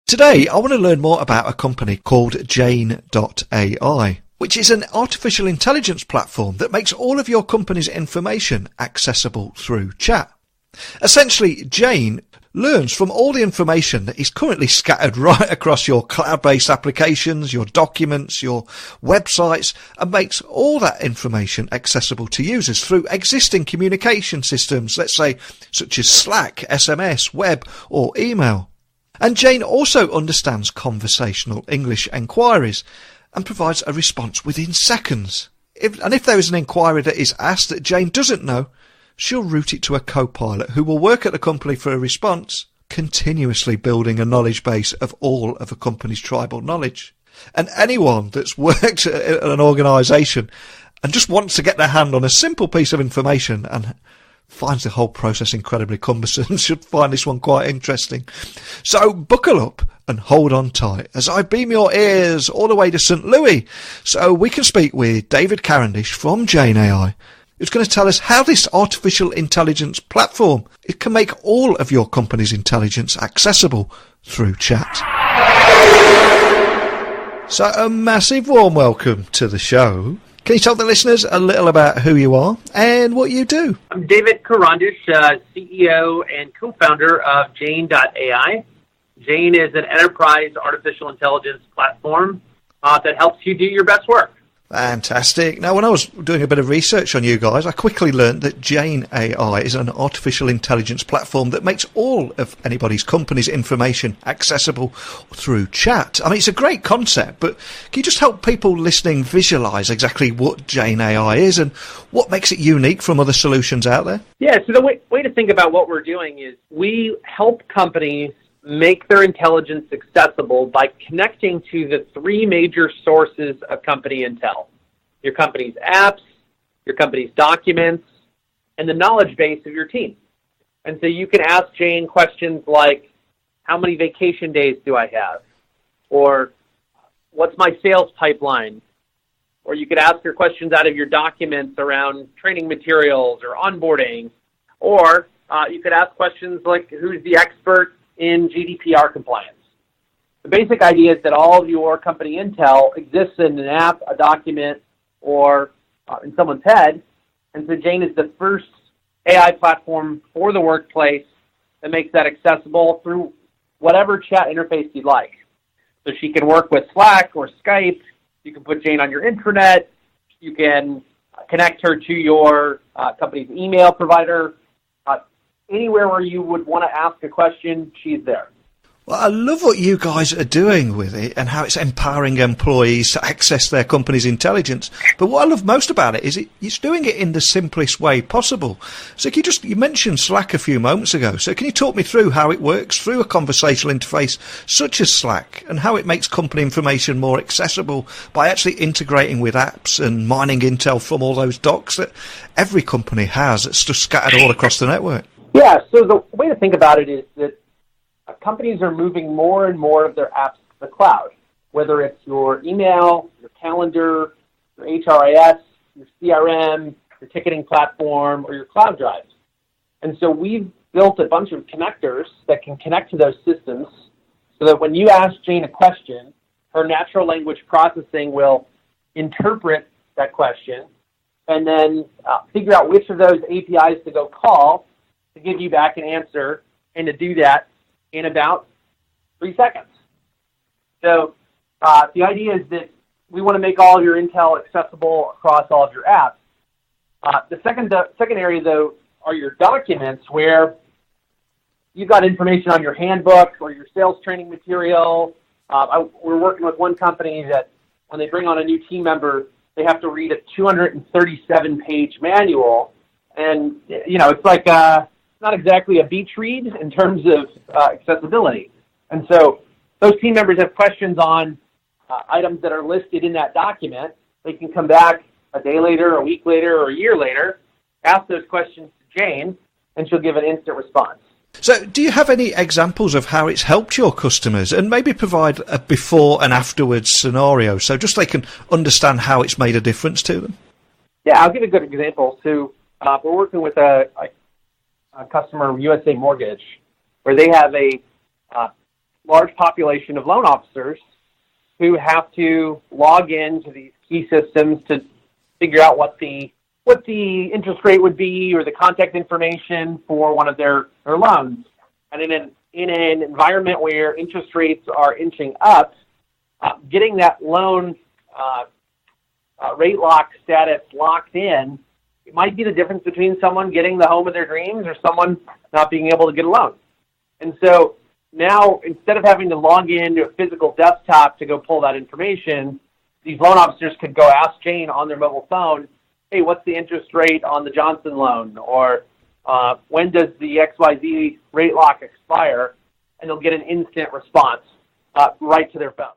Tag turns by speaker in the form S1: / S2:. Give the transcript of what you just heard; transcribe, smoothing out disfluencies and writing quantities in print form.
S1: Today, I want to learn more about a company called Jane.ai, which is an artificial intelligence platform that makes all of your company's information accessible through chat. Essentially, Jane learns from all the information that is currently scattered right across your cloud-based applications, your documents, your websites, and makes all that information accessible to users through existing communication systems, let's say, such as Slack, SMS, web, or email. And Jane also understands conversational English enquiries and provides a response within seconds. If there is an inquiry that is asked that Jane doesn't know, she'll route it to a co-pilot who will work at the company for a response, continuously building a knowledge base of all of a company's tribal knowledge. And anyone that's worked at an organisation and just wants to get their hand on a simple piece of information and finds the whole process incredibly cumbersome should find this one quite interesting. So buckle up and hold on tight as I beam your ears all the way to St. Louis so we can speak with David Cavendish from Jane AI, who's going to tell us how this artificial intelligence platform it can make all of your company's intelligence accessible through chat. So a massive warm welcome to the show. Can you tell the listeners a little about who you are and what you do?
S2: I'm David Cavendish, CEO and co-founder of Jane.ai. Jane is an enterprise artificial intelligence platform that helps you do your best work.
S1: Fantastic. Now, when I was doing a bit of research on you guys, I quickly learned that Jane AI is an artificial intelligence platform that makes all of anybody's company's information accessible through chat. I mean, it's a great concept, but can you just help people listening visualize exactly what Jane AI is and what makes it unique from other solutions out there?
S2: Yeah, so the way to think about what we're doing is we help companies make their intelligence accessible by connecting to the three major sources of company intel: your company's apps, your company's documents, and the knowledge base of your team. And so you can ask Jane questions like, how many vacation days do I have? Or what's my sales pipeline? Or you could ask her questions out of your documents around training materials or onboarding. Or you could ask questions like, who's the expert in GDPR compliance? The basic idea is that all of your company intel exists in an app, a document, or in someone's head. And so Jane is the first AI platform for the workplace that makes that accessible through whatever chat interface you'd like. So she can work with Slack or Skype. You can put Jane on your intranet. You can connect her to your company's email provider. Anywhere where you would want to ask a question, she's there.
S1: Well, I love what you guys are doing with it and how it's empowering employees to access their company's intelligence. But what I love most about it is it's doing it in the simplest way possible. So you mentioned Slack a few moments ago. So can you talk me through how it works through a conversational interface such as Slack and how it makes company information more accessible by actually integrating with apps and mining intel from all those docs that every company has that's just scattered all across the network?
S2: Yeah, so the way to think about it is that companies are moving more and more of their apps to the cloud, whether it's your email, your calendar, your HRIS, your CRM, your ticketing platform, or your cloud drives. And so we've built a bunch of connectors that can connect to those systems so that when you ask Jane a question, her natural language processing will interpret that question and then figure out which of those APIs to go call to give you back an answer, and to do that in about 3 seconds. So the idea is that we want to make all of your intel accessible across all of your apps. The second area, though, are your documents, where you've got information on your handbook or your sales training material. We're working with one company that when they bring on a new team member, they have to read a 237-page manual. And, it's like not exactly a beach read in terms of accessibility. And so those team members have questions on items that are listed in that document. They can come back a day later, a week later, or a year later, ask those questions to Jane, and she'll give an instant response.
S1: So do you have any examples of how it's helped your customers, and maybe provide a before and afterwards scenario so just they can understand how it's made a difference to them?
S2: Yeah, I'll give a good example. So we're working with a customer, USA Mortgage, where they have a large population of loan officers who have to log into these key systems to figure out what the interest rate would be or the contact information for one of their loans. And in an environment where interest rates are inching up, getting that loan rate lock status locked in, it might be the difference between someone getting the home of their dreams or someone not being able to get a loan. And so now, instead of having to log into a physical desktop to go pull that information, these loan officers could go ask Jane on their mobile phone, hey, what's the interest rate on the Johnson loan? Or when does the XYZ rate lock expire? And they'll get an instant response right to their phone.